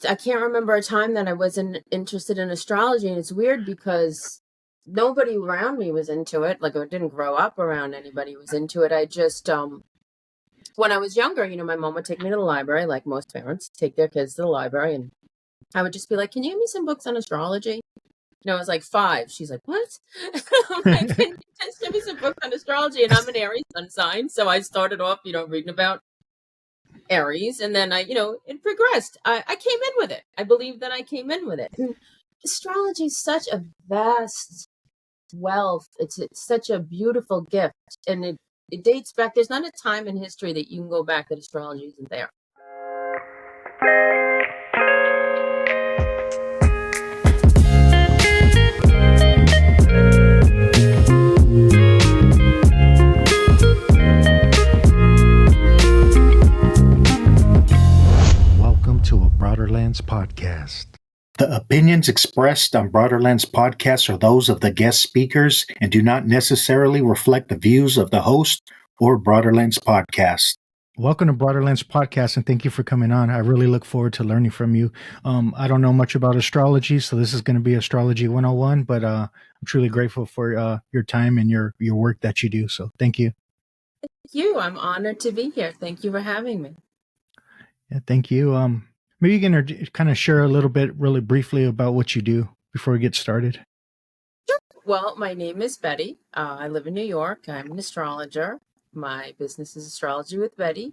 I can't remember a time that I wasn't interested in astrology, and it's weird because nobody around me was into it. Like, I didn't grow up around anybody who was into it. I just when I was younger, my mom would take me to the library, like most parents take their kids to the library, and I would just be like, "Can you give me some books on astrology?" I was like 5. She's like, "What?" I'm like, "Can you just give me some books on astrology?" And I'm an Aries sun sign, so I started off, reading about Aries, and then it progressed. I came in with it. I believe that I came in with it. And astrology is such a vast wealth. It's such a beautiful gift, and it dates back. There's not a time in history that you can go back that astrology isn't there. Welcome to a Broaderlands podcast. The opinions expressed on Broaderlands podcast are those of the guest speakers and do not necessarily reflect the views of the host or Broaderlands podcast. Welcome to Broaderlands podcast, and thank you for coming on. I really look forward to learning from you. I don't know much about astrology, so this is going to be Astrology 101, but I'm truly grateful for your time and your work that you do, so thank you. Thank you. I'm honored to be here. Thank you for having me. Yeah, thank you. Maybe you can kind of share a little bit really briefly about what you do before we get started. Sure. Well, my name is Betty. I live in New York. I'm an astrologer. My business is Astrology with Betty.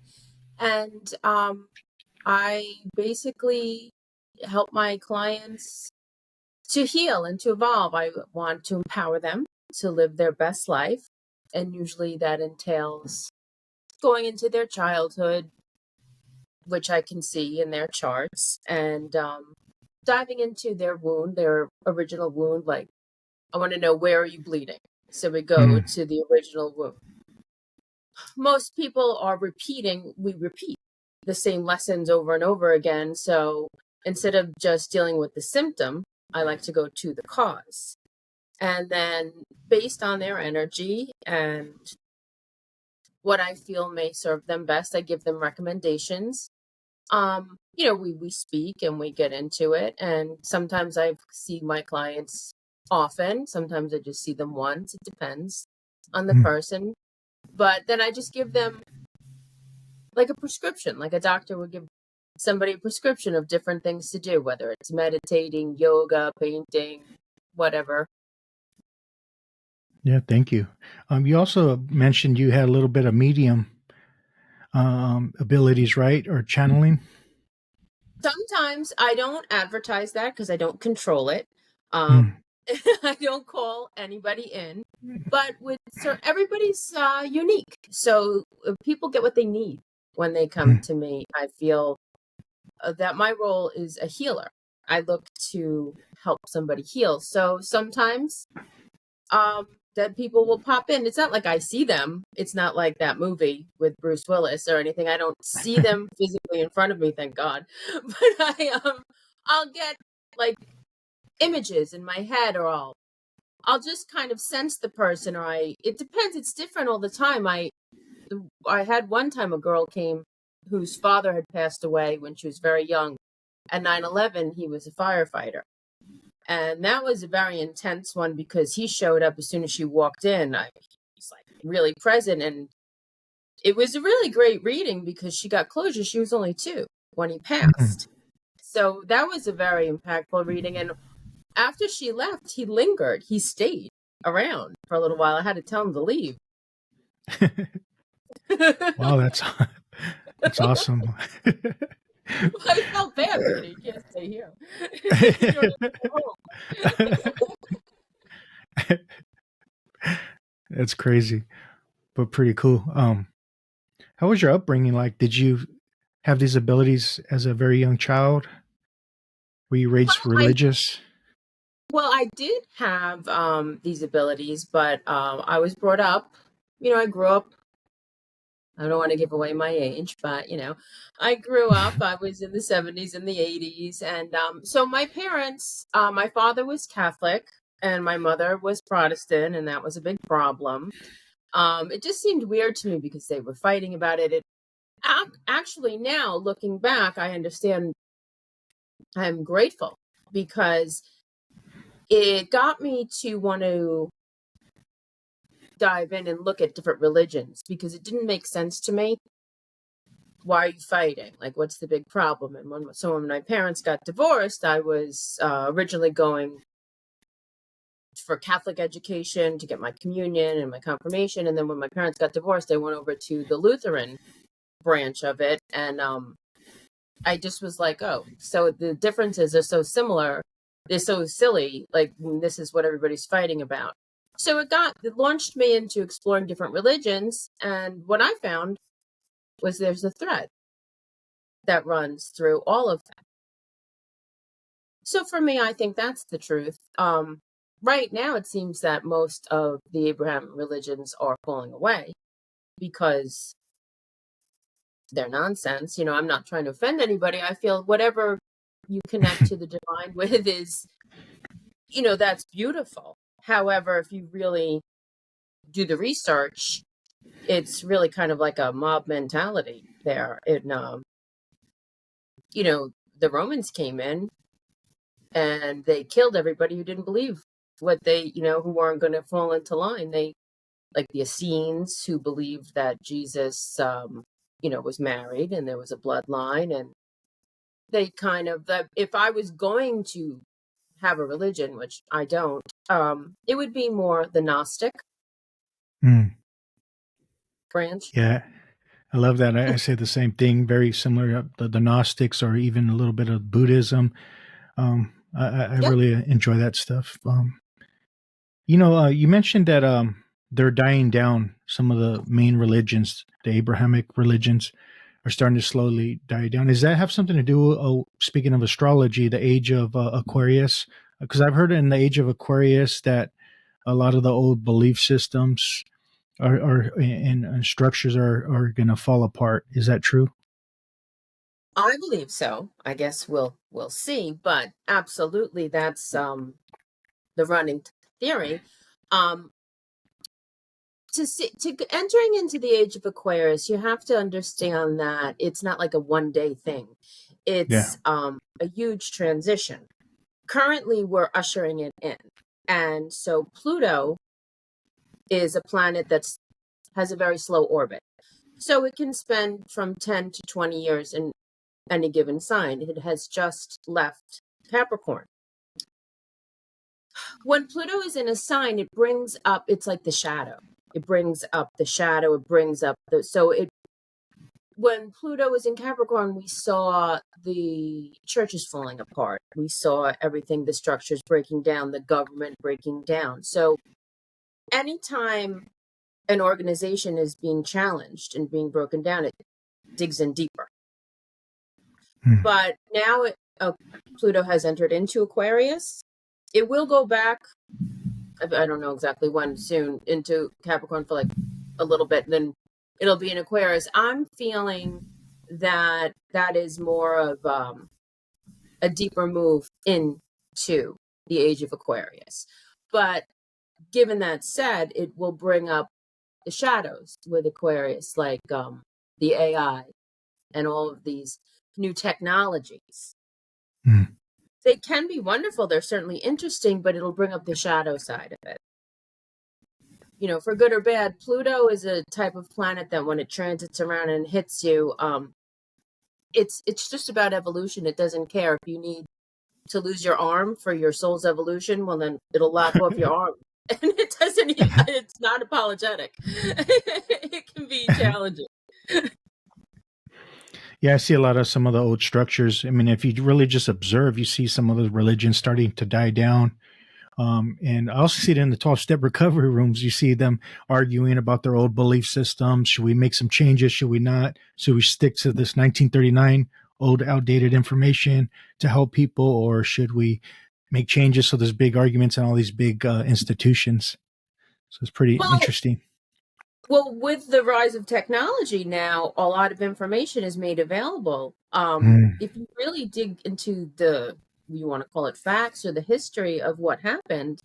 And I basically help my clients to heal and to evolve. I want to empower them to live their best life. And usually that entails going into their childhood, which I can see in their charts, and diving into their wound, their original wound. Like, I want to know, where are you bleeding? So we go to the original wound. Most people are we repeat the same lessons over and over again. So instead of just dealing with the symptom, I like to go to the cause. And then based on their energy and what I feel may serve them best, I give them recommendations. We speak and we get into it. And sometimes I see my clients often. Sometimes I just see them once. It depends on the person. But then I just give them like a prescription, like a doctor would give somebody a prescription of different things to do, whether it's meditating, yoga, painting, whatever. Yeah, thank you. You also mentioned you had a little bit of medium abilities, right? Or channeling? Sometimes I don't advertise that because I don't control it. I don't call anybody in, but everybody's unique. So people get what they need when they come to me. I feel that my role is a healer. I look to help somebody heal. So sometimes that people will pop in. It's not like I see them. It's not like that movie with Bruce Willis or anything. I don't see them physically in front of me, thank God. But I'll get like images in my head, or I'll just kind of sense the person, or it depends. It's different all the time. I had one time a girl came whose father had passed away when she was very young. At 9/11, he was a firefighter. And that was a very intense one because he showed up as soon as she walked in. He's like really present. And it was a really great reading because she got closure. She was only 2 when he passed. So that was a very impactful reading. And after she left, he lingered. He stayed around for a little while. I had to tell him to leave. Wow, that's awesome. I felt bad because you can't stay here. That's crazy, but pretty cool. How was your upbringing like? Did you have these abilities as a very young child? Were you raised religious? I did have these abilities, but I was brought up, I grew up, I don't want to give away my age, but, I grew up, I was in the 70s and the 80s. And so my parents, my father was Catholic and my mother was Protestant, and that was a big problem. It just seemed weird to me because they were fighting about it. Actually, now looking back, I understand I'm grateful because it got me to want to dive in and look at different religions because it didn't make sense to me. Why are you fighting? Like, what's the big problem? And when my parents got divorced, I was originally going for Catholic education to get my communion and my confirmation. And then when my parents got divorced, I went over to the Lutheran branch of it. And I just was like, oh, so the differences are so similar. They're so silly. Like, this is what everybody's fighting about. So it launched me into exploring different religions. And what I found was there's a thread that runs through all of them. So for me, I think that's the truth. Right now, it seems that most of the Abrahamic religions are falling away because they're nonsense. I'm not trying to offend anybody. I feel whatever you connect to the divine with is, that's beautiful. However, if you really do the research, it's really kind of like a mob mentality there. The Romans came in and they killed everybody who didn't believe what who weren't going to fall into line. They, like the Essenes, who believed that Jesus, was married and there was a bloodline. And they kind of, if I was going to have a religion, which I don't, it would be more the Gnostic branch. Yeah, I love that. I say the same thing, very similar to the Gnostics or even a little bit of Buddhism. I Yep. really enjoy that stuff. You mentioned that they're dying down. Some of the main religions, the Abrahamic religions, are starting to slowly die down. Does that have something to do, speaking of astrology, the age of Aquarius? Because I've heard in the age of Aquarius that a lot of the old belief systems and structures are going to fall apart. Is that true? I believe so. I guess we'll see, but absolutely, that's the running theory. Um, to entering into the age of Aquarius, you have to understand that it's not like a one day thing. Yeah. It's a huge transition. Currently, we're ushering it in, and so Pluto is a planet that has a very slow orbit, so it can spend from 10 to 20 years in any given sign. It has just left Capricorn. When Pluto is in a sign, it brings up, it's like the shadow. It brings up the shadow. It brings up when Pluto was in Capricorn, we saw the churches falling apart. We saw everything, the structures breaking down, the government breaking down. So anytime an organization is being challenged and being broken down, it digs in deeper. But now Pluto has entered into Aquarius. It will go back, I don't know exactly when, soon, into Capricorn for like a little bit, then it'll be in Aquarius. I'm feeling that is more of a deeper move into the age of Aquarius. But given that said, it will bring up the shadows with Aquarius, like the AI and all of these new technologies. They can be wonderful. They're certainly interesting, but it'll bring up the shadow side of it. For good or bad, Pluto is a type of planet that when it transits around and hits you, it's just about evolution. It doesn't care if you need to lose your arm for your soul's evolution. Well, then it'll lop off your arm, and it doesn't. It's not apologetic. It can be challenging. Yeah, I see a lot of some of the old structures. I mean, if you really just observe, you see some of the religions starting to die down. And I also see it in the 12-step recovery rooms. You see them arguing about their old belief systems. Should we make some changes? Should we not? Should we stick to this 1939 old outdated information to help people? Or should we make changes? So there's big arguments in all these big institutions. So it's pretty interesting. Well, with the rise of technology now, a lot of information is made available. If you really dig into you want to call it facts or the history of what happened,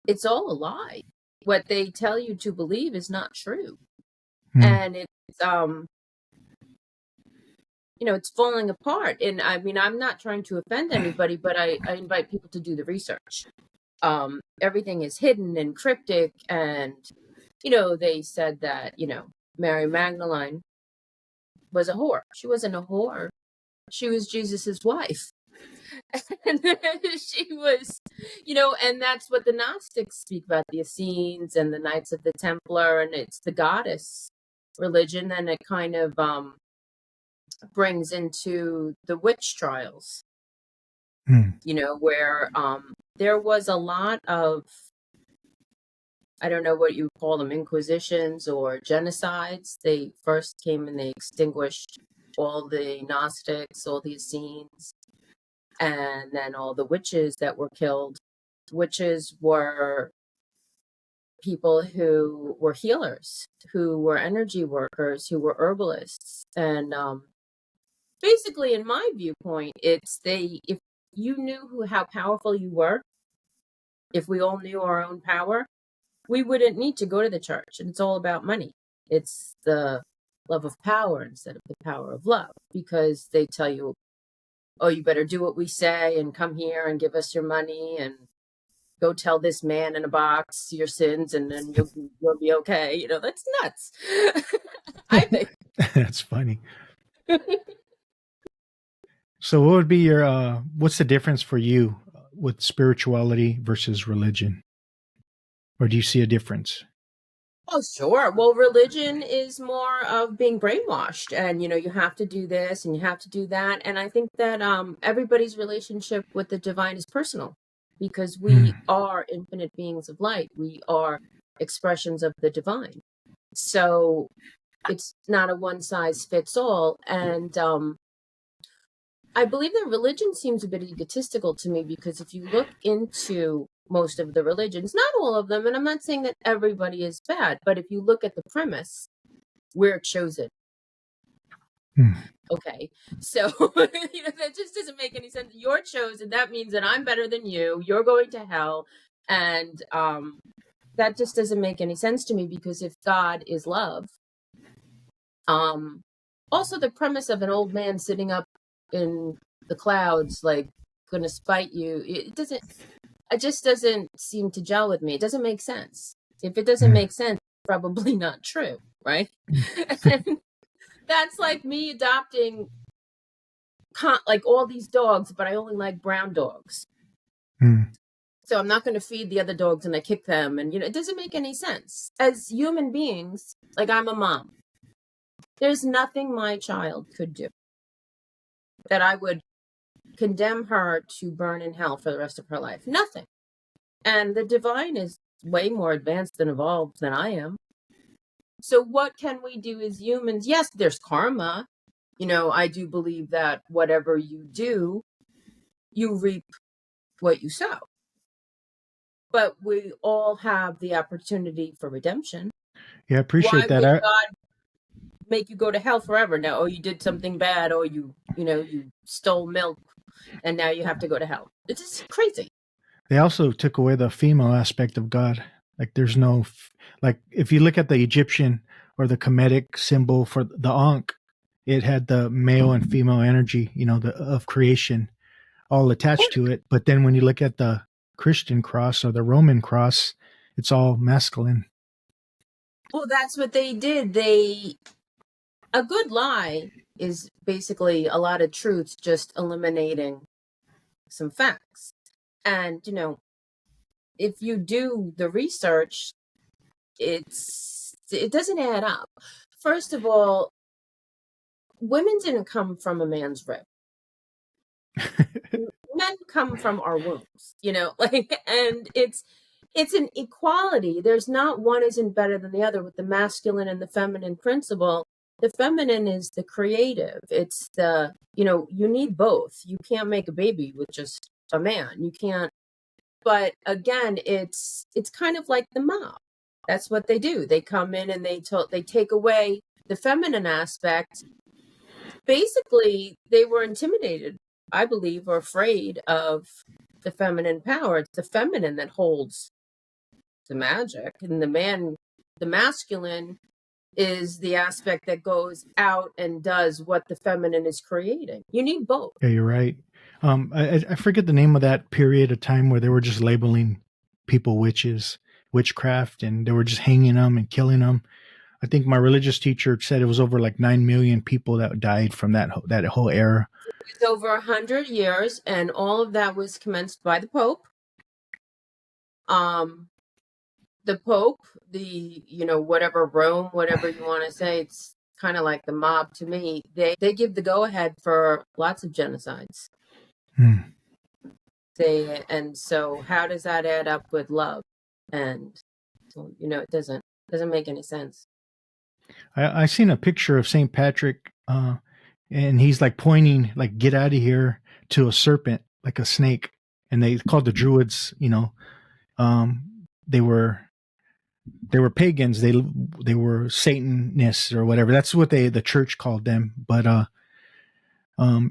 it's all a lie. What they tell you to believe is not true. And it's it's falling apart. And I mean, I'm not trying to offend anybody, but I invite people to do the research. Everything is hidden and cryptic. And, they said that, Mary Magdalene was a whore. She wasn't a whore. She was Jesus's wife. And she was, and that's what the Gnostics speak about, the Essenes and the Knights of the Templar, and it's the goddess religion, and it kind of brings into the witch trials, where there was a lot of, I don't know what you call them, inquisitions or genocides. They first came and they extinguished all the Gnostics, all the Essenes, and then all the witches that were killed. Witches were people who were healers, who were energy workers, who were herbalists. And basically, in my viewpoint, if you knew how powerful you were, if we all knew our own power, we wouldn't need to go to the church. And it's all about money. It's the love of power instead of the power of love, because they tell you, oh, you better do what we say and come here and give us your money and go tell this man in a box your sins and then you'll be okay. That's nuts. I think. That's funny. So what would be what's the difference for you with spirituality versus religion? Or do you see a difference? Oh, sure. Well, religion is more of being brainwashed, and you have to do this and you have to do that. And I think that everybody's relationship with the divine is personal, because we are infinite beings of light. We are expressions of the divine. So it's not a one size fits all. And I believe that religion seems a bit egotistical to me, because if you look into most of the religions, not all of them, and I'm not saying that everybody is bad, but if you look at the premise, we're chosen. Okay, so that just doesn't make any sense. You're chosen. That means that I'm better than you. You're going to hell, and that just doesn't make any sense to me, because if God is love, also the premise of an old man sitting up in the clouds, like, gonna spite you, it just doesn't seem to gel with me. It doesn't make sense. If it doesn't make sense, it's probably not true, right? And that's like me adopting like all these dogs, but I only like brown dogs. So I'm not going to feed the other dogs and I kick them. And, it doesn't make any sense. As human beings, like, I'm a mom. There's nothing my child could do that I would condemn her to burn in hell for the rest of her life. Nothing. And the divine is way more advanced and evolved than I am. So what can we do as humans? Yes, there's karma. I do believe that whatever you do, you reap what you sow. But we all have the opportunity for redemption. Yeah, I appreciate that. Why would God make you go to hell forever? Now, you did something bad, or you stole milk, and now you have to go to hell. It's just crazy. They also took away the female aspect of God. Like, there's no, like, if you look at the Egyptian or the Kemetic symbol for the Ankh, it had the male and female energy, of creation all attached to it. But then when you look at the Christian cross or the Roman cross, it's all masculine. Well, that's what they did. A good lie is basically a lot of truths just eliminating some facts. And, if you do the research, it doesn't add up. First of all, women didn't come from a man's rib. Men come from our wombs, and it's an equality. There's not one isn't better than the other with the masculine and the feminine principle. The feminine is the creative. It's the, you need both. You can't make a baby with just a man. You can't. But again, it's kind of like the mob. That's what they do. They come in and they take away the feminine aspect. Basically, they were intimidated, I believe, or afraid of the feminine power. It's the feminine that holds the magic, and the masculine is the aspect that goes out and does what the feminine is creating. You need both. Yeah, you're right. I forget the name of that period of time where they were just labeling people witches, witchcraft, and they were just hanging them and killing them. I think my religious teacher said it was over like 9 million people that died from that whole era. It's over 100 years, and all of that was commenced by the Pope. The Pope, whatever Rome, whatever you want to say, it's kind of like the mob to me. They give the go ahead for lots of genocides. And so how does that add up with love? And it doesn't make any sense. I seen a picture of St. Patrick, and he's like pointing, like, get out of here, to a serpent, like a snake. And they called the Druids, they were pagans. They were Satanists or whatever. That's what the church called them. But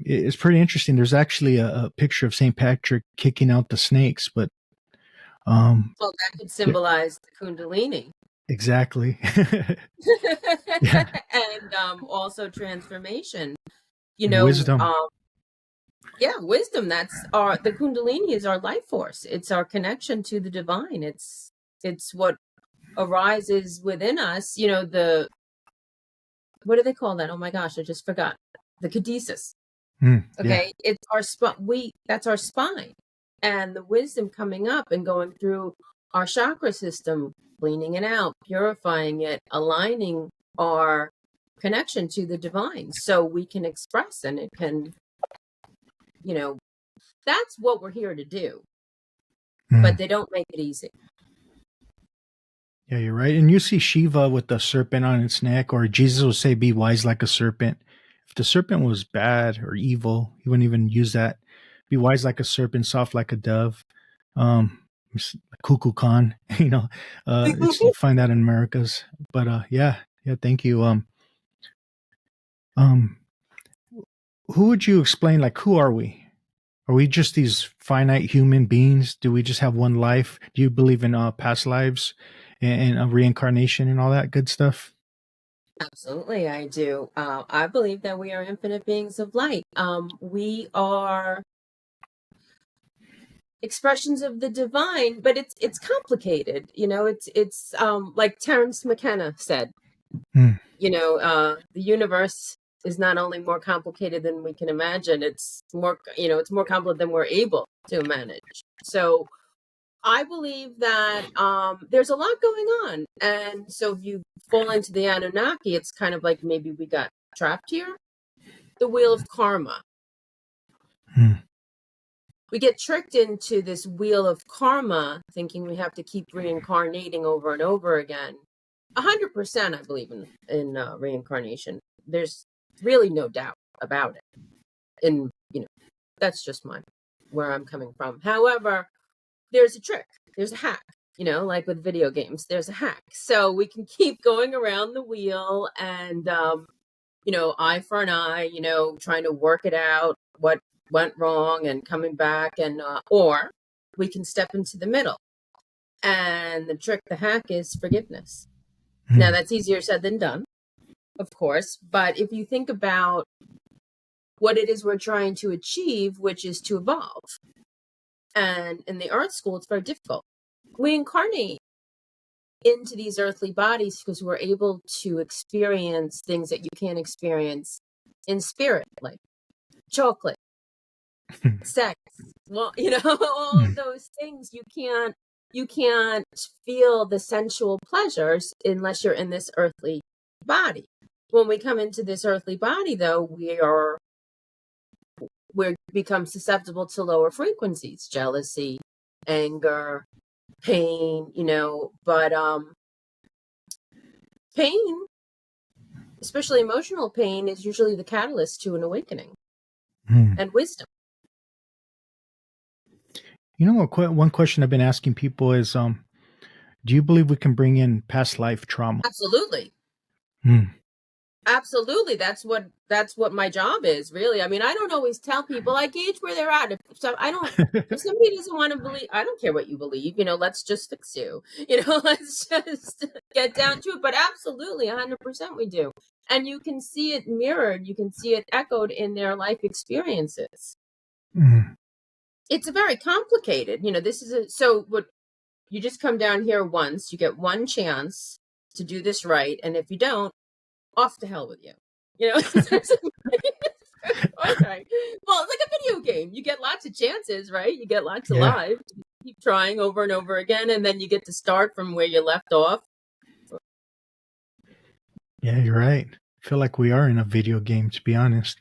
it's pretty interesting. There's actually a picture of St. Patrick kicking out the snakes, but well, that could symbolize the Kundalini. Exactly. Yeah. And also transformation. Wisdom. Wisdom. The Kundalini is our life force. It's our connection to the divine. It's what arises within us. What do they call that? Oh my gosh, I just forgot. The caduceus. Okay, yeah. It's our that's our spine, and the wisdom coming up and going through our chakra system, cleaning it out, purifying it, aligning our connection to the divine so we can express, and it can, that's what we're here to do. But they don't make it easy. Yeah, you're right. And you see Shiva with the serpent on its neck, or Jesus will say, be wise like a serpent. If the serpent was bad or evil, he wouldn't even use that. Be wise like a serpent, soft like a dove. Cuckoo Khan, you find that in Americas. But yeah, thank you. Who would you explain, like, who are we? Are we just these finite human beings? Do we just have one life? Do you believe in past lives and reincarnation and all that good stuff? Absolutely, I do. I believe that we are infinite beings of light. We are expressions of the divine, but it's complicated. It's like Terence McKenna said. The universe is not only more complicated than we can imagine, it's more complicated than we're able to manage. So I believe that there's a lot going on. And so if you fall into the Anunnaki, it's kind of like maybe we got trapped here. The wheel of karma. We get tricked into this wheel of karma, thinking we have to keep reincarnating over and over again. 100% I believe in reincarnation. There's really no doubt about it. And, that's just where I'm coming from. However, there's a trick. There's a hack, like with video games, there's a hack. So we can keep going around the wheel and, eye for an eye, trying to work it out, what went wrong and coming back, and or we can step into the middle. And the trick, the hack, is forgiveness. Now, that's easier said than done, of course. But if you think about what it is we're trying to achieve, which is to evolve. And in the Earth School, it's very difficult. We incarnate into these earthly bodies because we're able to experience things that you can't experience in spirit, like chocolate, sex. Well, all of those things you can't feel the sensual pleasures unless you're in this earthly body. When we come into this earthly body, though, we become susceptible to lower frequencies, jealousy, anger, pain, but pain, especially emotional pain, is usually the catalyst to an awakening and wisdom. One question I've been asking people is, do you believe we can bring in past life trauma? Absolutely. Absolutely. That's what my job is, really. I mean, I don't always tell people. I gauge where they're at. If somebody doesn't want to believe, I don't care what you believe, let's just fix you. Let's just get down to it. But absolutely, 100% we do. And you can see it mirrored, you can see it echoed in their life experiences. Mm. It's very complicated. So what you just come down here once, you get one chance to do this right, and if you don't, off to hell with you. Okay. Well, it's like a video game. You get lots of chances, right? You get lots of Yeah. lives. You keep trying over and over again, and then you get to start from where you left off. Yeah, you're right. I feel like we are in a video game, to be honest.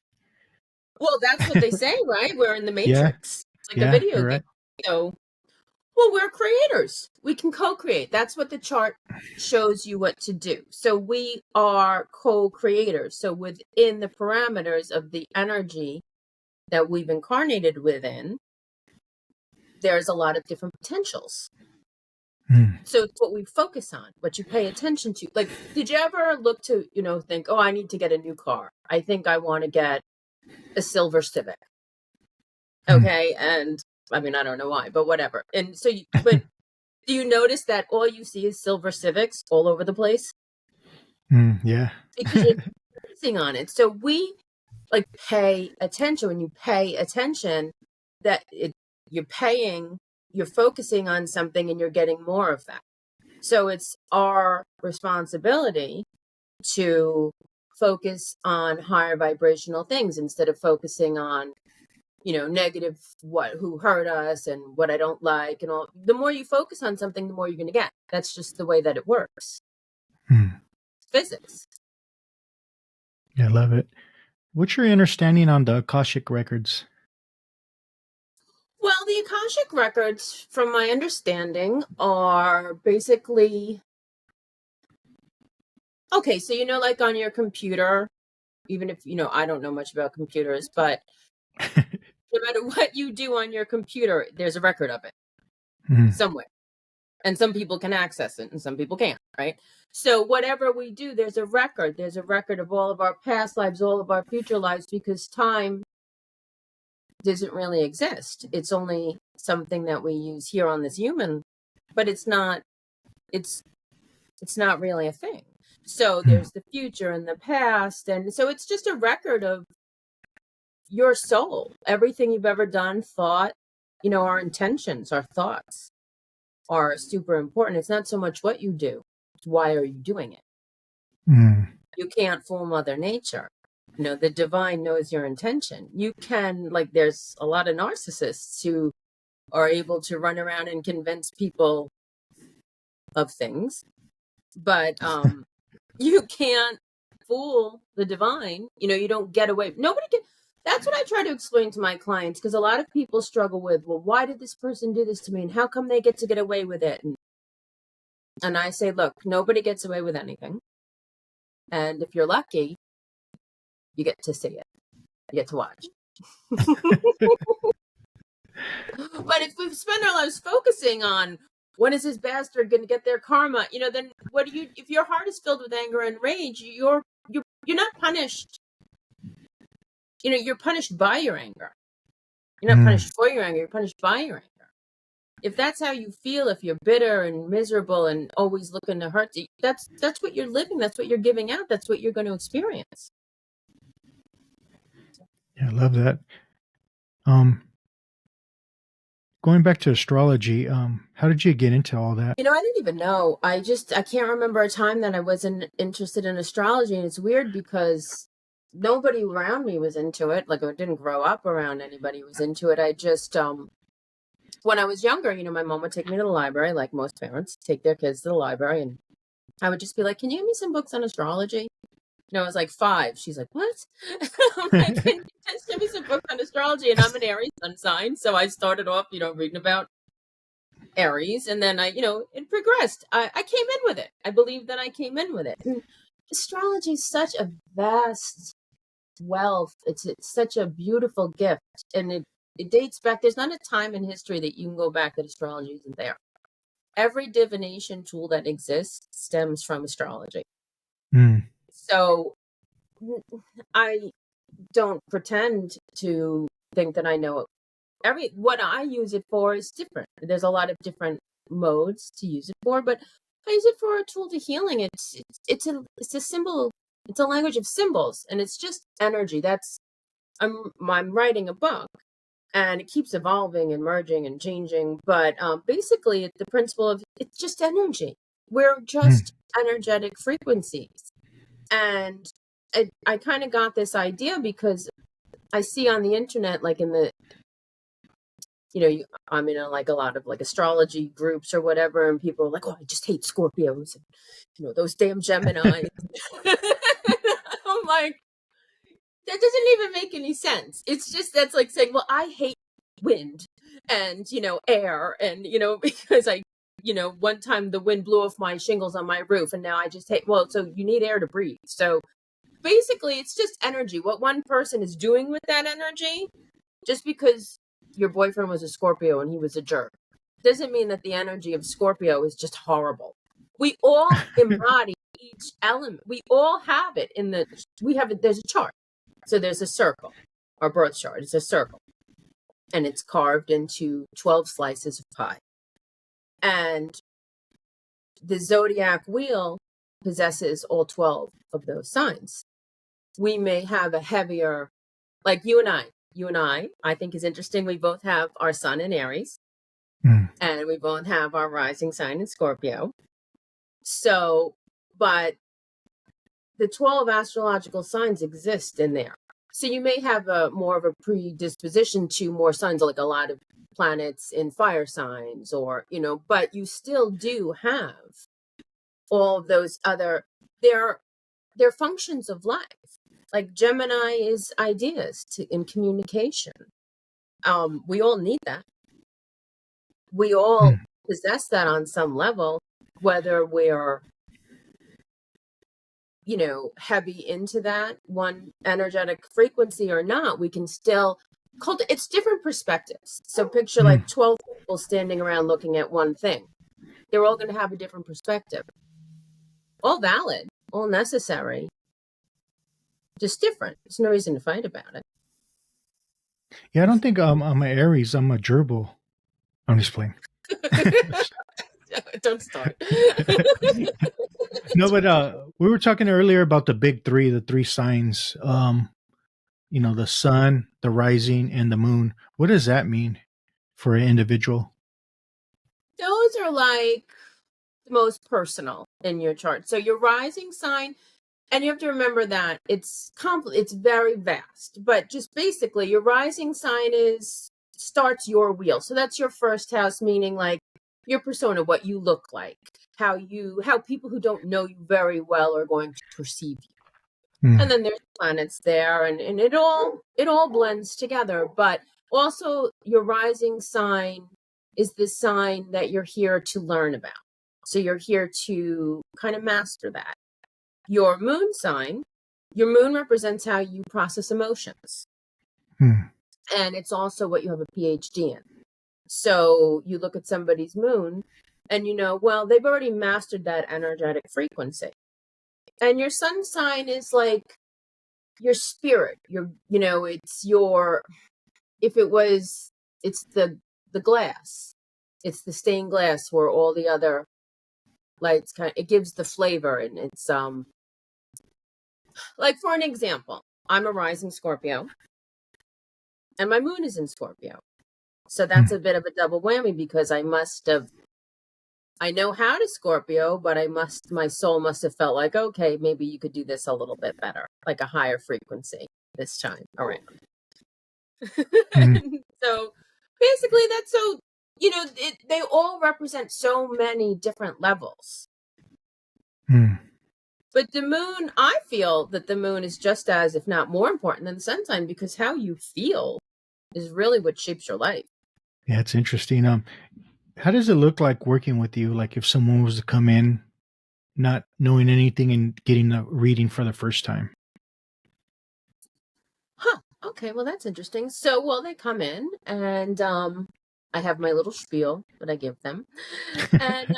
Well, that's what they say, right? We're in the Yeah. Matrix. It's like a Yeah, video you're game. right. So, well, we're creators. We can co-create. That's what the chart shows you what to do. So we are co-creators. So within the parameters of the energy that we've incarnated within, there's a lot of different potentials. Mm. So it's what we focus on, what you pay attention to. Like, did you ever look to, think, oh, I need to get a new car. I think I want to get a silver Civic. Okay. And I mean, I don't know why, but whatever. And so, but do you notice that all you see is silver Civics all over the place? Yeah. Because you're focusing on it. So we pay attention. When you pay attention, you're focusing on something and you're getting more of that. So it's our responsibility to focus on higher vibrational things instead of focusing on, negative, who hurt us and what I don't like and all. The more you focus on something, the more you're going to get. That's just the way that it works. Physics. Yeah, I love it. What's your understanding on the Akashic records? Well, the Akashic records, from my understanding, are basically okay. So, like on your computer, even if, I don't know much about computers, but no matter what you do on your computer, there's a record of it somewhere. And some people can access it and some people can't, right? So whatever we do, there's a record. There's a record of all of our past lives, all of our future lives, because time doesn't really exist. It's only something that we use here on this human, but it's not really a thing. So there's the future and the past, and so it's just a record of your soul, everything you've ever done, thought, our intentions, our thoughts are super important. It's not so much what you do, it's why are you doing it. You can't fool Mother Nature. The divine knows your intention. You can, there's a lot of narcissists who are able to run around and convince people of things, but you can't fool the divine. You don't get away. Nobody can. That's what I try to explain to my clients, because a lot of people struggle with, well, why did this person do this to me, and how come they get to get away with it? And I say, look, nobody gets away with anything, and if you're lucky, you get to see it, you get to watch. But if we spend our lives focusing on when is this bastard going to get their karma, then what do you? If your heart is filled with anger and rage, you're not punished. You're punished by your anger. You're not punished for your anger. You're punished by your anger. If that's how you feel, if you're bitter and miserable and always looking to hurt, that's what you're living. That's what you're giving out. That's what you're going to experience. Yeah, I love that. Going back to astrology, how did you get into all that? I didn't even know. I can't remember a time that I wasn't interested in astrology. And it's weird because nobody around me was into it. Like, I didn't grow up around anybody who was into it. I just, when I was younger, my mom would take me to the library, like most parents take their kids to the library. And I would just be like, can you give me some books on astrology? I was like 5. She's like, what? I'm like, can you just give me some books on astrology? And I'm an Aries sun sign. So I started off, reading about Aries. And then it progressed. I came in with it. I believe that I came in with it. And astrology is such a vast wealth. It's such a beautiful gift. And it dates back. There's not a time in history that you can go back that astrology isn't there. Every divination tool that exists stems from astrology. So I don't pretend to think that I know what I use it for is different. There's a lot of different modes to use it for, but I use it for a tool to healing. It's a symbol. It's a language of symbols, and it's just energy. I'm writing a book, and it keeps evolving and merging and changing. But basically, it's the principle of it's just energy. We're just energetic frequencies, and I kind of got this idea because I see on the internet, like in the I'm in like a lot of like astrology groups or whatever, and people are like, "Oh, I just hate Scorpios, and those damn Gemini." I'm like, that doesn't even make any sense. It's just that's like saying, "Well, I hate wind and air, and because one time the wind blew off my shingles on my roof, and now I just hate." Well, so you need air to breathe. So basically, it's just energy. What one person is doing with that energy, just because your boyfriend was a Scorpio and he was a jerk, doesn't mean that the energy of Scorpio is just horrible. We all embody each element. We all have it there's a chart. So there's a circle. Our birth chart is a circle. And it's carved into 12 slices of pie. And the zodiac wheel possesses all 12 of those signs. We may have a heavier, like you and I think is interesting. We both have our sun in Aries, and we both have our rising sign in Scorpio. So, but the 12 astrological signs exist in there. So you may have more of a predisposition to more signs, like a lot of planets in fire signs, or, but you still do have all of those other, they're functions of life. Like Gemini is ideas in communication. We all need that. We all possess that on some level, whether we're, heavy into that one energetic frequency or not. We can still it's different perspectives. So picture like 12 people standing around looking at one thing. They're all going to have a different perspective. All valid, all necessary, just different. There's no reason to fight about it. Yeah, I don't think I'm an Aries. I'm a gerbil. I'm just playing. Don't start. No, but we were talking earlier about the big three, the three signs. The sun, the rising, and the moon. What does that mean for an individual? Those are like the most personal in your chart. So your rising sign, and you have to remember that it's very vast, but just basically your rising sign starts your wheel. So that's your first house, meaning like your persona, what you look like, how people who don't know you very well are going to perceive you. And then there's planets there, and it all blends together. But also your rising sign is the sign that you're here to learn about. So you're here to kind of master that. Your moon sign, your moon represents how you process emotions. And it's also what you have a PhD in. So you look at somebody's moon and well, they've already mastered that energetic frequency. And your sun sign is like your spirit, it's the glass. It's the stained glass where all the other lights it gives the flavor, and it's like, for an example, I'm a rising Scorpio and my moon is in Scorpio. So that's a bit of a double whammy, because I know how to Scorpio, but my soul must have felt like, okay, maybe you could do this a little bit better, like a higher frequency this time around. So basically that's so, they all represent so many different levels. But the moon, I feel that the moon is just as, if not more important than the sun sign, because how you feel is really what shapes your life. Yeah, it's interesting. How does it look like working with you? Like if someone was to come in not knowing anything and getting a reading for the first time? Okay, well, that's interesting. So, they come in and I have my little spiel that I give them. And,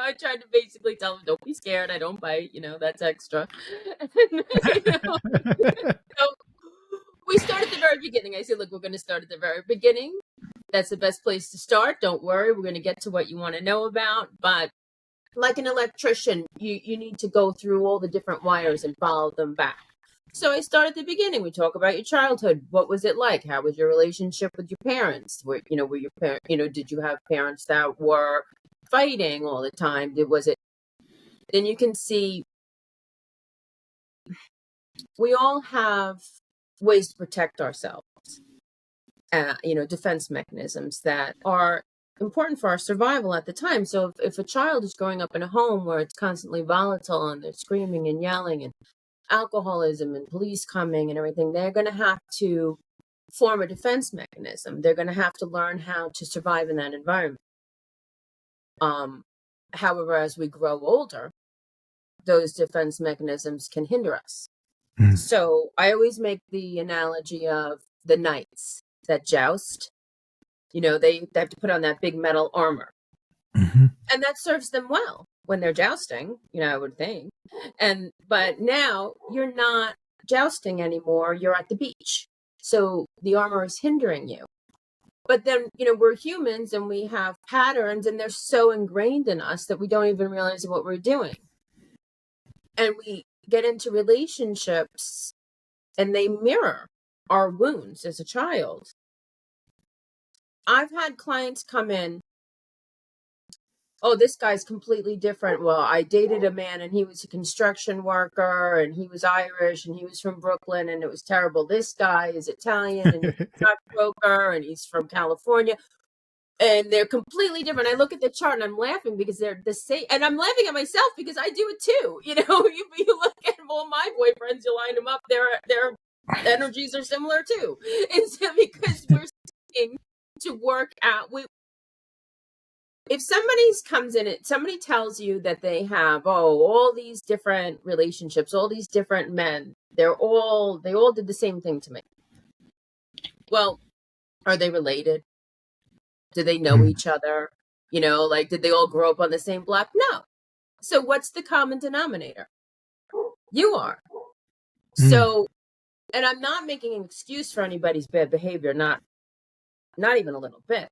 I tried to basically tell them, don't be scared. I don't bite, that's extra. And, so we start at the very beginning. I say, look, we're going to start at the very beginning. That's the best place to start. Don't worry. We're going to get to what you want to know about. But like an electrician, you need to go through all the different wires and follow them back. So I start at the beginning. We talk about your childhood. What was it like? How was your relationship with your parents? Were your parents, did you have parents that were fighting all the time? Then you can see we all have ways to protect ourselves, defense mechanisms that are important for our survival at the time. So if a child is growing up in a home where it's constantly volatile and they're screaming and yelling and alcoholism and police coming and everything, they're going to have to form a defense mechanism. They're going to have to learn how to survive in that environment. However, as we grow older, those defense mechanisms can hinder us. So I always make the analogy of the knights that joust. They have to put on that big metal armor. And that serves them well when they're jousting, I would think. But now you're not jousting anymore. You're at the beach. So the armor is hindering you. But then, we're humans and we have patterns and they're so ingrained in us that we don't even realize what we're doing. And we get into relationships and they mirror our wounds as a child. I've had clients come in, oh, this guy's completely different. Well, I dated a man and he was a construction worker and he was Irish and he was from Brooklyn and it was terrible. This guy is Italian and he's a stockbroker and he's from California. And they're completely different. I look at the chart and I'm laughing because they're the same. And I'm laughing at myself because I do it too. You look at all my boyfriends, you line them up, their energies are similar too. And so because we're seeking to work out, if somebody tells you that they have, all these different relationships, all these different men, they all did the same thing to me. Well, are they related? Do they know each other? Did they all grow up on the same block? No. So what's the common denominator? You are. So, and I'm not making an excuse for anybody's bad behavior, not even a little bit.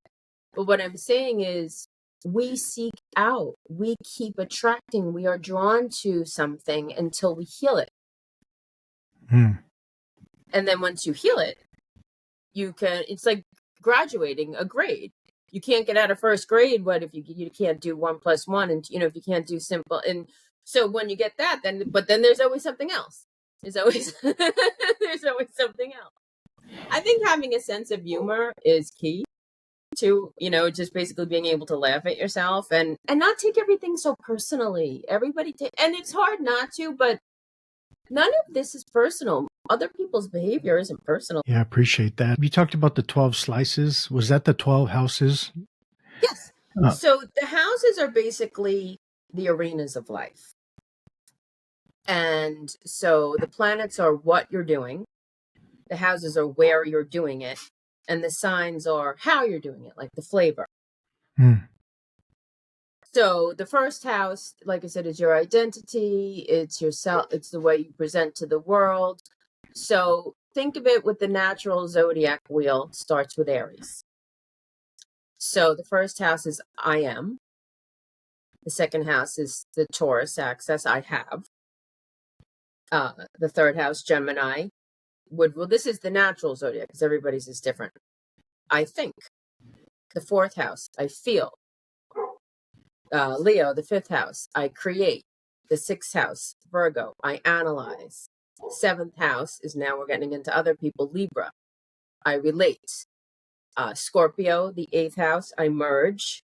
But what I'm saying is we seek out, we keep attracting, we are drawn to something until we heal it. And then once you heal it, it's like graduating a grade. You can't get out of first grade. What if you can't do 1 + 1 and if you can't do simple, and so when you get that, then there's always something else. There's always something else. I think having a sense of humor is key to just basically being able to laugh at yourself and not take everything so personally. And it's hard not to, but none of this is personal. Other people's behavior isn't personal. Yeah, I appreciate that. You talked about the 12 slices. Was that the 12 houses? Yes. So the houses are basically the arenas of life. And so the planets are what you're doing. The houses are where you're doing it. And the signs are how you're doing it, like the flavor. So the first house, like I said, is your identity. It's yourself. It's the way you present to the world. So think of it with the natural zodiac wheel. Starts with Aries. So the first house is I am. The second house is the Taurus axis, I have. The third house, Gemini. This is the natural zodiac because everybody's is different. I think. The fourth house, I feel. Leo, the fifth house, I create. The sixth house, Virgo, I analyze. Seventh house is, now we're getting into other people, Libra, I relate. Scorpio, the eighth house, I merge.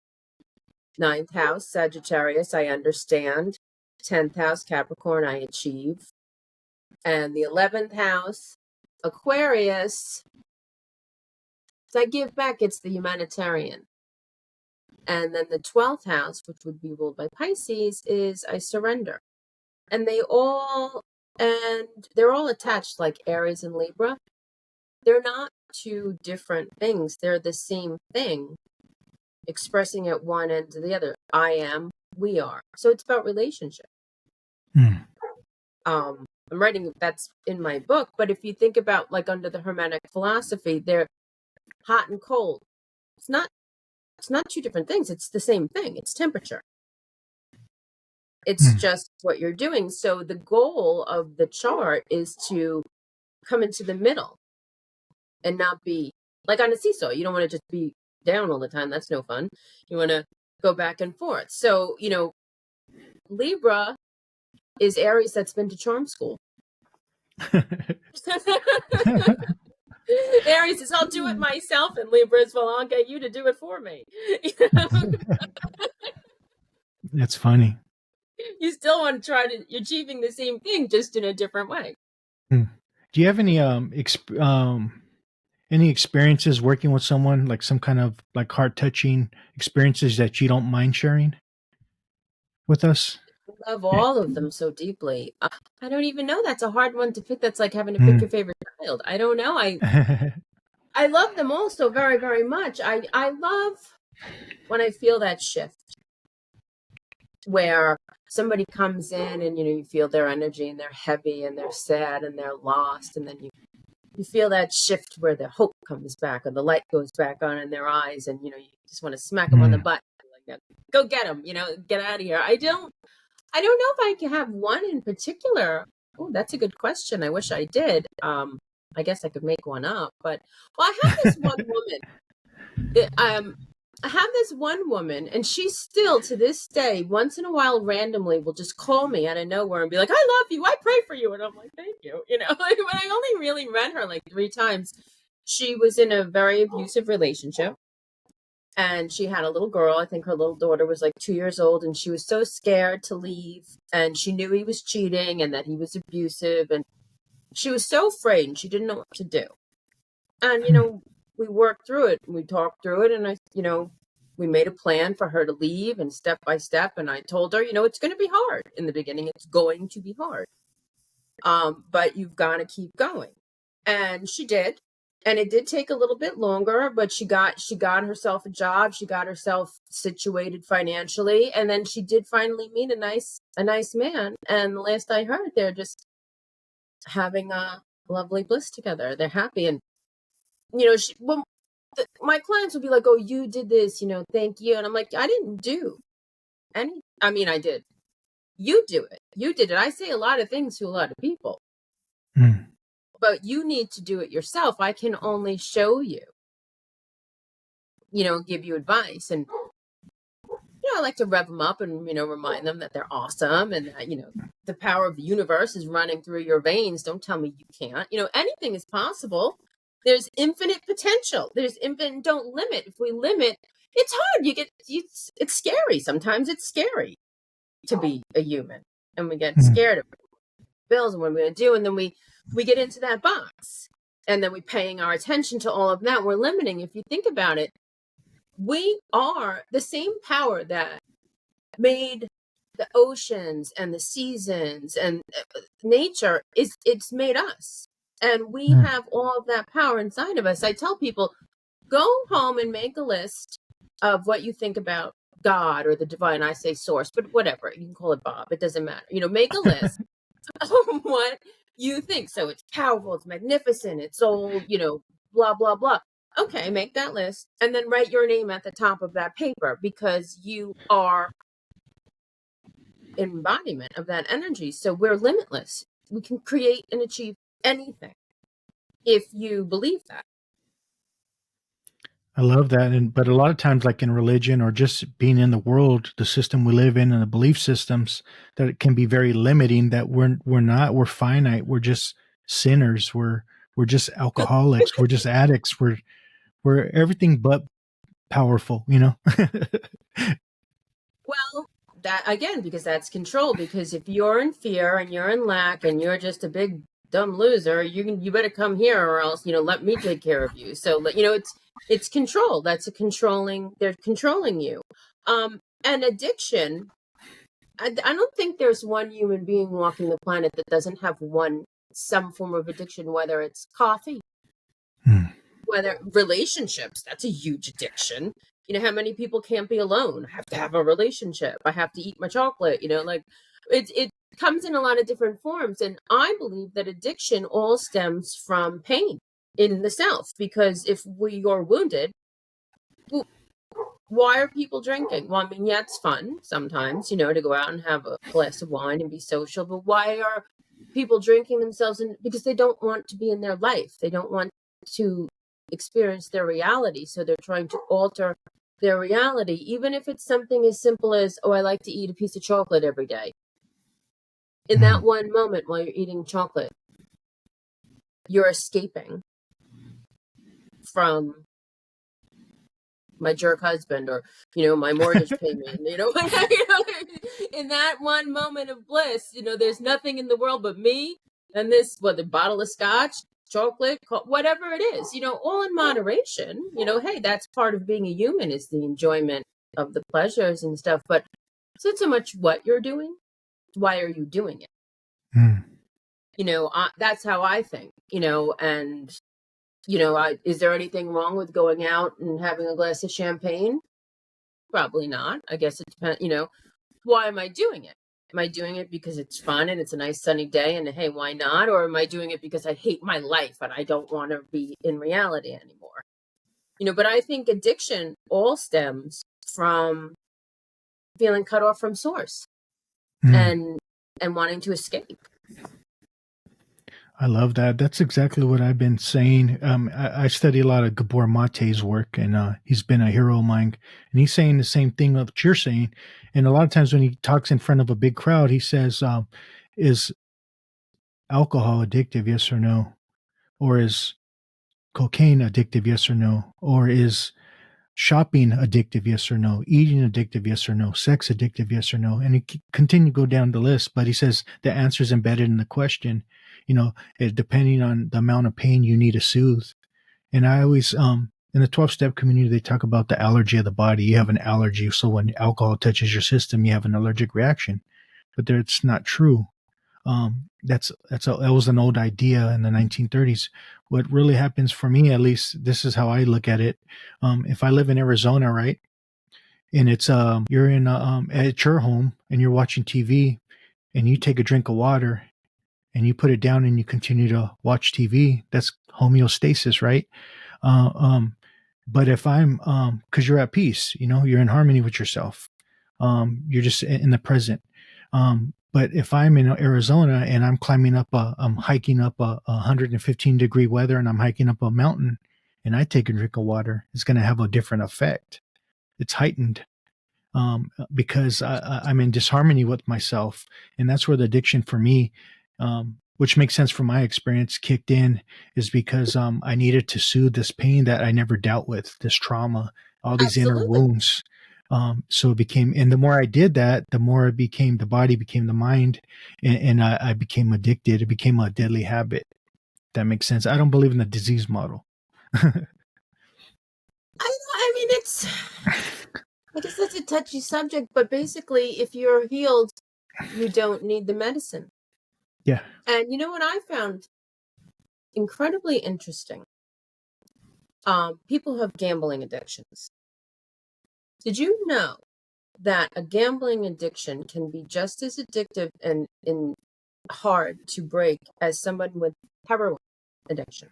Ninth house, Sagittarius, I understand. 10th house, Capricorn, I achieve. And the 11th house, Aquarius, I give back, it's the humanitarian. And then the 12th house, which would be ruled by Pisces, is I surrender. And they're all attached like Aries and Libra. They're not two different things. They're the same thing, expressing at one end to the other. I am, we are. So it's about relationship. Mm. I'm writing that's in my book, but if you think about like under the Hermetic philosophy, they're hot and cold. It's not two different things. It's the same thing. It's temperature. It's just what you're doing. So the goal of the chart is to come into the middle and not be like on a seesaw. You don't want to just be down all the time. That's no fun. You want to go back and forth. So, Libra is Aries that's been to charm school. Aries says, I'll do it myself. And Libra is, well, I'll get you to do it for me. That's funny. You still want to try to achieving the same thing, just in a different way. Do you have any experiences working with someone, like some kind of like heart touching experiences that you don't mind sharing with us? I love all of them so deeply. I don't even know. That's a hard one to pick. That's like having to pick your favorite child. I don't know. I love them all so very, very much. I love when I feel that shift where somebody comes in and, you feel their energy and they're heavy and they're sad and they're lost. And then you feel that shift where the hope comes back or the light goes back on in their eyes. And, you just want to smack them on the butt. Like, go get them, get out of here. I don't know if I can have one in particular. Oh, that's a good question. I wish I did. I guess I could make one up, but I have this one woman. I have this one woman, and she still to this day, once in a while, randomly will just call me out of nowhere and be like, "I love you. I pray for you," and I'm like, "Thank you." Like, but I only really met her like 3 times. She was in a very abusive relationship. And she had a little girl. I think her little daughter was like 2 years old, and she was so scared to leave. And she knew he was cheating and that he was abusive. And she was so afraid, and she didn't know what to do. And, we worked through it. We talked through it. And we made a plan for her to leave and step by step. And I told her, it's going to be hard in the beginning. It's going to be hard. But you've got to keep going. And she did. And it did take a little bit longer, but she got herself a job. She got herself situated financially. And then she did finally meet a nice man. And the last I heard, they're just having a lovely bliss together. They're happy. And, my clients will be like, "Oh, you did this, thank you." And I'm like, I didn't do any. I mean, I did. You do it. You did it. I say a lot of things to a lot of people. But you need to do it yourself. I can only show you, give you advice. And, I like to rev them up and, remind them that they're awesome and that, the power of the universe is running through your veins. Don't tell me you can't. Anything is possible. There's infinite potential. There's infinite, don't limit. If we limit, it's hard. It's scary. Sometimes it's scary to be a human. And we get scared of bills and what we're going to do. And then we get into that box. And then we're paying our attention to all of that. We're limiting. If you think about it, we are the same power that made the oceans and the seasons and nature. It's made us. And we have all of that power inside of us. I tell people, go home and make a list of what you think about God or the divine. I say source, but whatever. You can call it Bob. It doesn't matter. Make a list of what you think. So it's powerful, it's magnificent, it's all, blah, blah, blah. Okay, make that list and then write your name at the top of that paper because you are embodiment of that energy. So we're limitless. We can create and achieve anything if you believe that. I love that. But a lot of times, like in religion or just being in the world, the system we live in and the belief systems, that it can be very limiting, that we're finite. We're just sinners. We're just alcoholics. We're just addicts. We're everything but powerful, Well, that again, because that's control. Because if you're in fear and you're in lack and you're just a big dumb loser, you better come here or else, let me take care of you. So, it's control. That's they're controlling you. And addiction, I don't think there's one human being walking the planet that doesn't have some form of addiction, whether it's coffee, whether relationships, that's a huge addiction. How many people can't be alone? I have to have a relationship. I have to eat my chocolate, like it comes in a lot of different forms. And I believe that addiction all stems from pain in the self, because if we are wounded, why are people drinking? Well, I mean, yeah, it's fun sometimes, to go out and have a glass of wine and be social, but why are people drinking themselves because they don't want to be in their life. They don't want to experience their reality. So they're trying to alter their reality, even if it's something as simple as, oh, I like to eat a piece of chocolate every day. In that one moment while you're eating chocolate, you're escaping from my jerk husband, or my mortgage payment. In that one moment of bliss, there's nothing in the world but me and this, whether bottle of scotch, chocolate, whatever it is, all in moderation. Hey, that's part of being a human, is the enjoyment of the pleasures and stuff. But it's not so much what you're doing, why are you doing it? That's how I think. And is there anything wrong with going out and having a glass of champagne? Probably not. I guess it depends, why am I doing it? Am I doing it because it's fun and it's a nice sunny day and hey, why not? Or am I doing it because I hate my life and I don't want to be in reality anymore? But I think addiction all stems from feeling cut off from source and wanting to escape. I love that. That's exactly what I've been saying. I study a lot of Gabor Mate's work, and he's been a hero of mine. And he's saying the same thing that you're saying. And a lot of times when he talks in front of a big crowd, he says, is alcohol addictive, yes or no? Or is cocaine addictive, yes or no? Or is shopping addictive, yes or no? Eating addictive, yes or no? Sex addictive, yes or no? And he continue to go down the list, but he says the answer is embedded in the question, depending on the amount of pain you need to soothe. And I always, in the 12-step community, they talk about the allergy of the body. You have an allergy. So when alcohol touches your system, you have an allergic reaction, but it's not true. That was an old idea in the 1930s. What really happens for me, at least, this is how I look at it. If I live in Arizona, right, and it's you're in at your home and you're watching TV, and you take a drink of water, and you put it down and you continue to watch TV, that's homeostasis, right? But if I'm, because you're at peace, you're in harmony with yourself. You're just in the present. But if I'm in Arizona and I'm I'm hiking up a 115-degree weather and I'm hiking up a mountain and I take a drink of water, it's going to have a different effect. It's heightened because I'm in disharmony with myself. And that's where the addiction for me, which makes sense from my experience, kicked in, is because I needed to soothe this pain that I never dealt with, this trauma, all these inner wounds. So it became, and the more I did that, the more it became, the body became the mind, and I became addicted. It became a deadly habit. That makes sense. I don't believe in the disease model. I mean, I guess that's a touchy subject, but basically, if you're healed, you don't need the medicine. Yeah. And what I found incredibly interesting? People have gambling addictions. Did you know that a gambling addiction can be just as addictive and hard to break as someone with heroin addiction?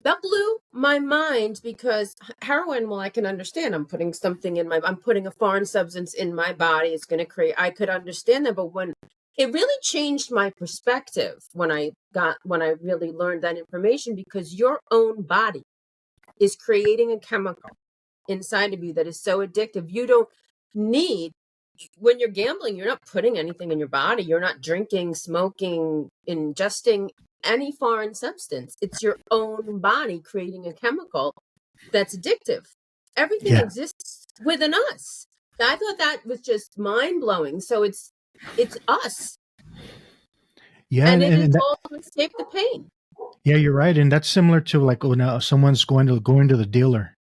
That blew my mind, because heroin, well, I can understand. I'm putting something I'm putting a foreign substance in my body. It's going to create, I could understand that. But when it really changed my perspective, when I really learned that information, because your own body is creating a chemical inside of you that is so addictive. You don't need, when you're gambling, you're not putting anything in your body. You're not drinking, smoking, ingesting any foreign substance. It's your own body creating a chemical that's addictive. Everything exists within us. I thought that was just mind-blowing. So it's us. Yeah, and it is all to escape the pain. Yeah, you're right. And that's similar to like when someone's going to the dealer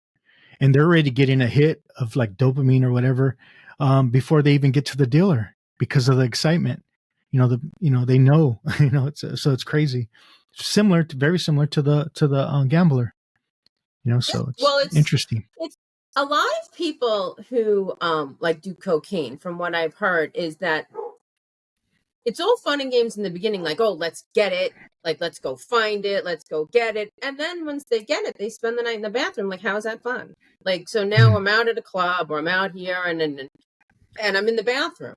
and they're already getting a hit of like dopamine or whatever before they even get to the dealer because of the excitement. They know, so it's crazy. Very similar to the gambler. So it's Well, interesting. it's a lot of people who like do cocaine, from what I've heard, is that it's all fun and games in the beginning, like, oh, let's get it, like, let's go find it, let's go get it. And then once they get it, they spend the night in the bathroom. Like, how's that fun? Like, so now Mm. I'm out at a club, or I'm out here, and I'm in the bathroom.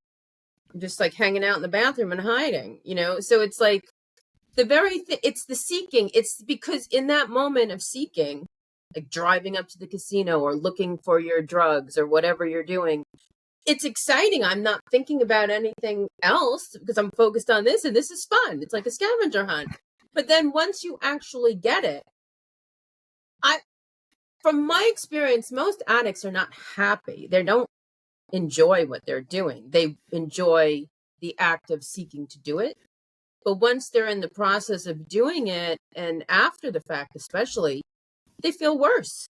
I'm just like hanging out in the bathroom and hiding, So it's like it's the seeking. It's because in that moment of seeking, like driving up to the casino or looking for your drugs or whatever you're doing, it's exciting. I'm not thinking about anything else because I'm focused on this, and this is fun. It's like a scavenger hunt. But then once you actually get it, from my experience, most addicts are not happy. They don't enjoy what they're doing. They enjoy the act of seeking to do it. But once they're in the process of doing it, and after the fact especially, they feel worse.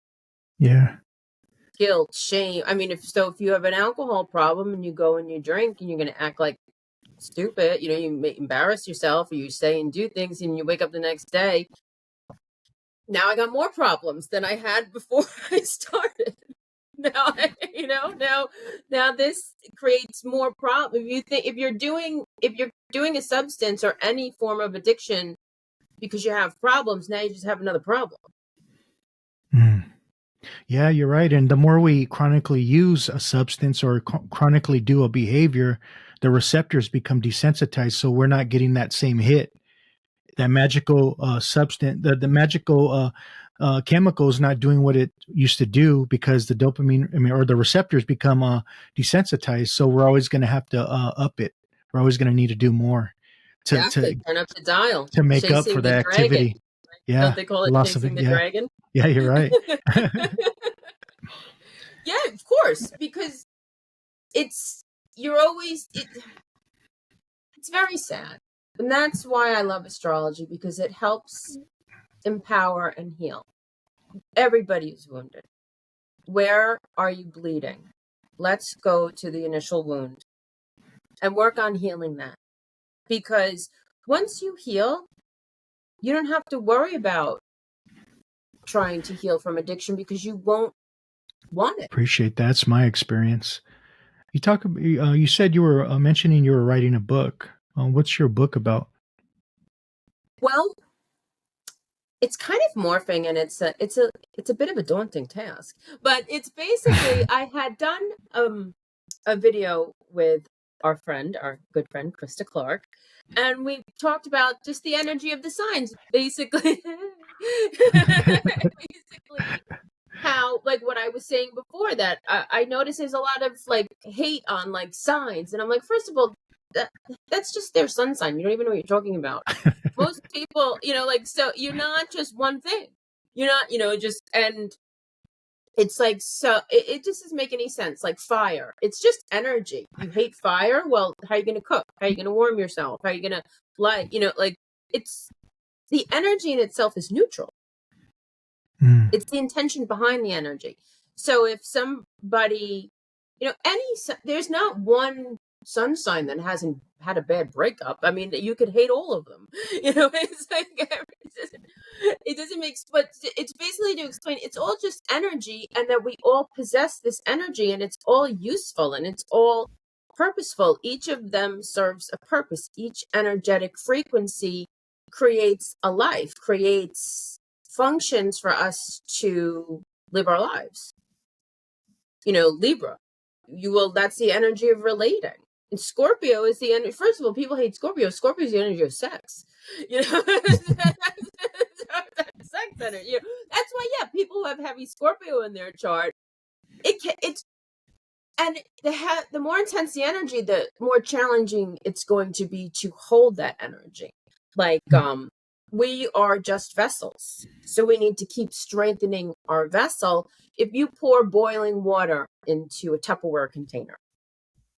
Yeah. Guilt, shame. I mean, if you have an alcohol problem and you go and you drink and you're going to act like stupid, you may embarrass yourself, or you say and do things, and you wake up the next day. Now I got more problems than I had before I started. Now, now this creates more problems. If you're doing a substance or any form of addiction because you have problems, now you just have another problem. Mm. Yeah, you're right. And the more we chronically use a substance or chronically do a behavior, the receptors become desensitized. So we're not getting that same hit. That magical substance, the magical chemical is not doing what it used to do because the dopamine, or the receptors become desensitized. So we're always going to have to up it. We're always going to need to do more Exactly. Turn up the dial. to make up for Chasing the the dragon. activity. Yeah, Don't they call the it loss of it. chasing the Yeah, dragon? yeah, you're right. Yeah, of course, because you're always it's very sad. And that's why I love astrology, because it helps empower and heal. Everybody is wounded. Where are you bleeding? Let's go to the initial wound and work on healing that. Because once you heal, you don't have to worry about trying to heal from addiction, because you won't want it. Appreciate that. That's my experience. You said you were mentioning you were writing a book. What's your book about? Well, it's kind of morphing, and it's a bit of a daunting task. But it's basically, I had done a video with our good friend Christa Clark, and we talked about just the energy of the signs, basically. Basically, how, like what I was saying before, that I notice there's a lot of like hate on like signs, and I'm like, first of all, that's just their sun sign. You don't even know what you're talking about. Most people, like, so you're not just one thing. You're not, just, and it's like, so it just doesn't make any sense. Like fire, it's just energy. You hate fire. Well, how are you going to cook? How are you going to warm yourself? How are you going to light? Like, it's the energy in itself is neutral. It's the intention behind the energy. So if somebody, there's not one sun sign that hasn't had a bad breakup. I mean, you could hate all of them. It's like, it doesn't make, but it's basically to explain, it's all just energy, and that we all possess this energy, and it's all useful, and it's all purposeful. Each of them serves a purpose. Each energetic frequency creates a life, creates functions for us to live our lives. Libra, that's the energy of relating. And Scorpio is the energy. First of all, people hate Scorpio. Scorpio is the energy of sex. Sex energy. That's why, people who have heavy Scorpio in their chart, and the more intense the energy, the more challenging it's going to be to hold that energy. Like, we are just vessels, so we need to keep strengthening our vessel. If you pour boiling water into a Tupperware container,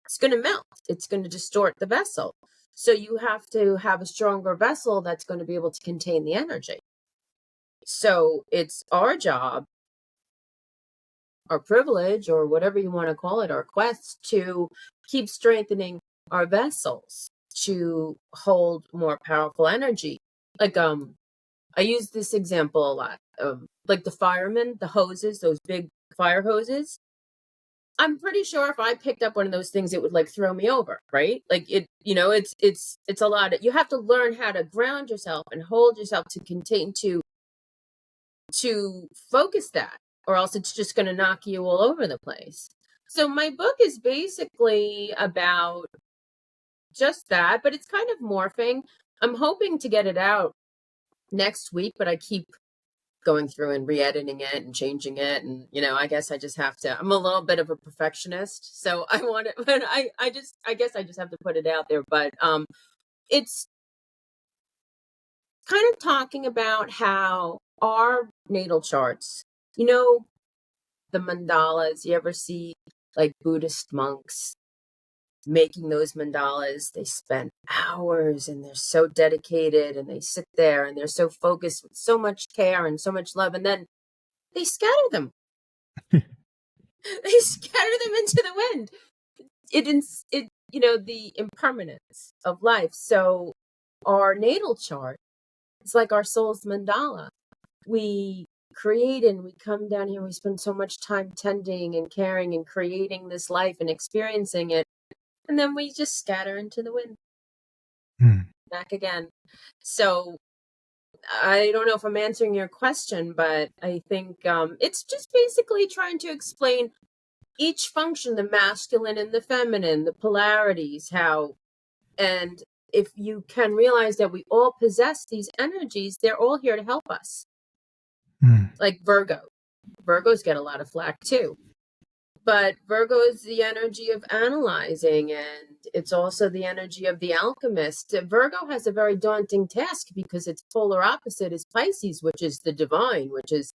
it's going to melt. It's going to distort the vessel. So you have to have a stronger vessel that's going to be able to contain the energy. So it's our job, our privilege, or whatever you want to call it, our quest, to keep strengthening our vessels to hold more powerful energy. Like, I use this example a lot. Like the firemen, the hoses, those big fire hoses. I'm pretty sure if I picked up one of those things, it would like throw me over, right? Like it's a lot you have to learn how to ground yourself and hold yourself to contain to focus that, or else it's just going to knock you all over the place. So my book is basically about just that, but it's kind of morphing. I'm hoping to get it out next week, but I keep going through and re-editing it and changing it, and I guess I just have to. I'm a little bit of a perfectionist, so I want it, but I guess I just have to put it out there. But it's kind of talking about how our natal charts, the mandalas. You ever see like Buddhist monks making those mandalas? They spend hours and they're so dedicated and they sit there and they're so focused with so much care and so much love, and then they scatter them. They scatter them into the wind. The impermanence of life. So our natal chart is like our soul's mandala. We create and we come down here, we spend so much time tending and caring and creating this life and experiencing it, and then we just scatter into the wind. Back again. So I don't know if I'm answering your question, but I think it's just basically trying to explain each function, the masculine and the feminine, the polarities, and if you can realize that we all possess these energies, they're all here to help us. Like Virgos get a lot of flack too, but Virgo is the energy of analyzing, and it's also the energy of the alchemist. Virgo has a very daunting task because its polar opposite is Pisces, which is the divine, which is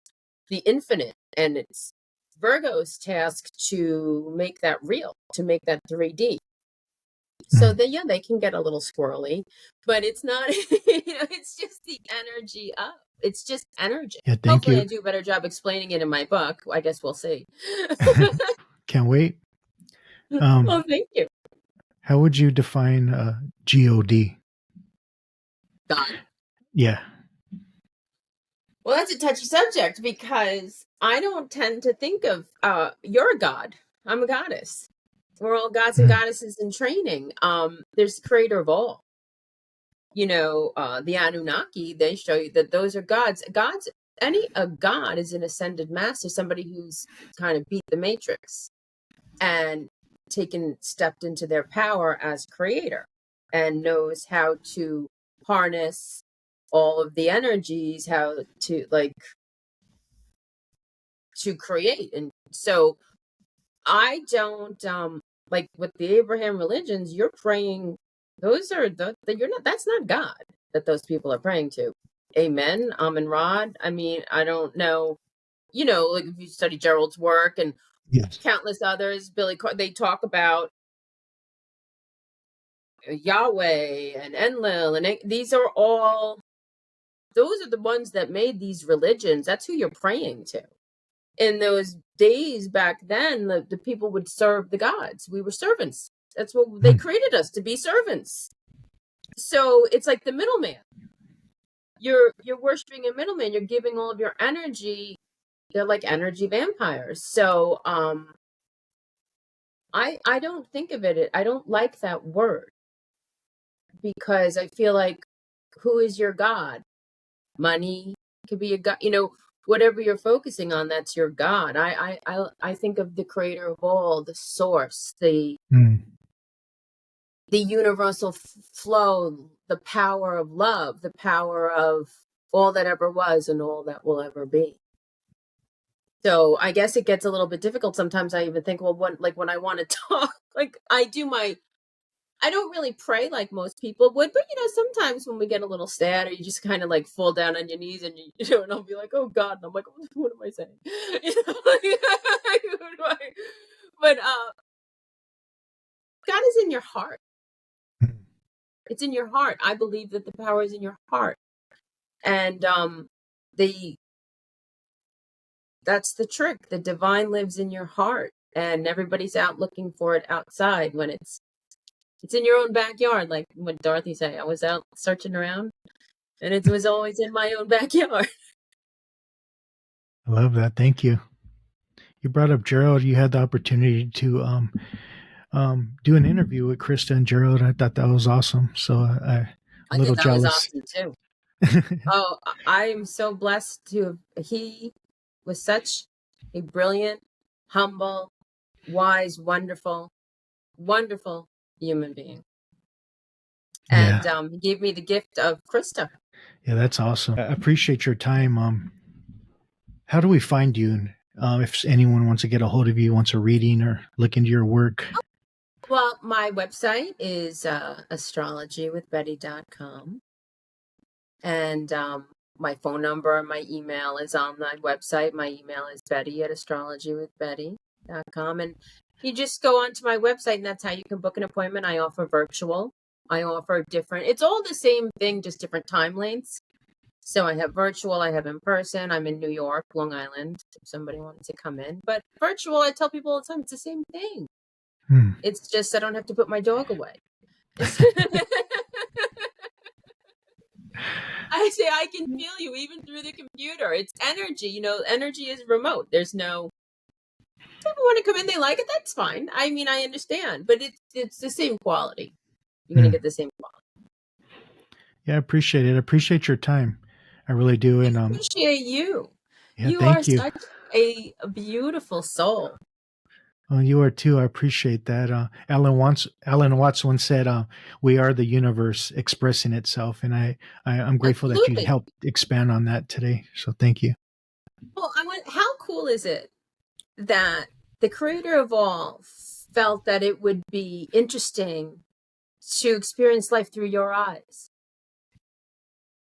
the infinite, and it's Virgo's task to make that real, to make that 3D. So they can get a little squirrely, but it's not, it's just the energy of, it's just energy. Yeah, Hopefully you. I do a better job explaining it in my book. I guess we'll see. Can't wait. Well, thank you. How would you define God? God. Yeah. Well, that's a touchy subject because I don't tend to think of, you're a god. I'm a goddess. We're all gods and goddesses in training. There's the creator of all. The Anunnaki, they show you that those are gods. A god is an ascended master, somebody who's kind of beat the matrix and stepped into their power as creator and knows how to harness all of the energies, how to to create. And so I don't like with the Abraham religions, you're praying, those are that's not God that those people are praying to. Amen. Amen Rod. I mean, I don't know, like if you study Gerald's work and countless others, they talk about Yahweh and Enlil, and those are the ones that made these religions. That's who you're praying to. In those days back then, the people would serve the gods. We were servants. That's what they created us to be, servants. So it's like the middleman. You're worshiping a middleman. You're giving all of your energy. They're like energy vampires. So I don't think of it. I don't like that word because I feel like, who is your God? Money could be a god. Whatever you're focusing on, that's your God. I think of the creator of all, the source, the universal flow, the power of love, the power of all that ever was and all that will ever be. So I guess it gets a little bit difficult. Sometimes I even think, well, when I want to talk, I don't really pray like most people would, but sometimes when we get a little sad, or you just kind of fall down on your knees and and I'll be like, oh God, and I'm like, what am I saying? But God is in your heart. It's in your heart. I believe that the power is in your heart, and that's the trick. The divine lives in your heart, and everybody's out looking for it outside when it's in your own backyard. Like what Dorothy said, I was out searching around. And it was always in my own backyard. I love that. Thank you. You brought up Gerald. You had the opportunity to do an interview with Christa and Gerald. I thought that was awesome. So I a I thought little that was jealous. awesome too. Oh, I am so blessed to have, he was such a brilliant, humble, wise, wonderful, wonderful human being. And Yeah. he gave me the gift of Krista. Yeah, that's awesome. I appreciate your time. How do we find you? If anyone wants to get a hold of you, wants a reading or look into your work. Well, my website is astrologywithbetty.com. And my phone number and my email is on my website. My email is betty@astrologywithbetty.com. And you just go onto my website, and that's how you can book an appointment. I offer virtual. I offer different. It's all the same thing, just different time lengths. So I have virtual, I have in person. I'm in New York, Long Island, if somebody wanted to come in. But virtual, I tell people all the time, it's the same thing. It's just I don't have to put my dog away. I say I can feel you even through the computer. It's energy. Energy is remote. There's no people want to come in, they like it, that's fine. I mean, I understand, but it's the same quality. You're gonna get the same quality. Yeah, I appreciate it. I appreciate your time. I really do. And I appreciate you. yeah, You are thank you. such a beautiful soul. Oh, you are too. I appreciate that. Alan Watts once said, "We are the universe expressing itself," and I'm grateful that you Absolutely. helped expand on that today. So thank you. Well, how cool is it that the creator of all felt that it would be interesting to experience life through your eyes?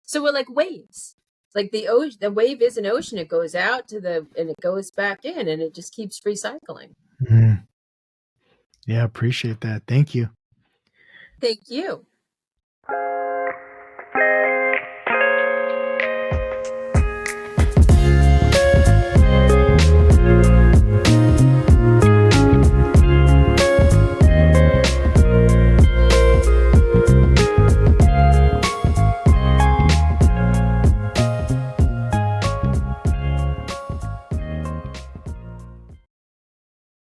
So we're like waves. Like the ocean, the wave is an ocean. It goes out and it goes back in, and it just keeps recycling. Yeah, appreciate that. Thank you. Thank you.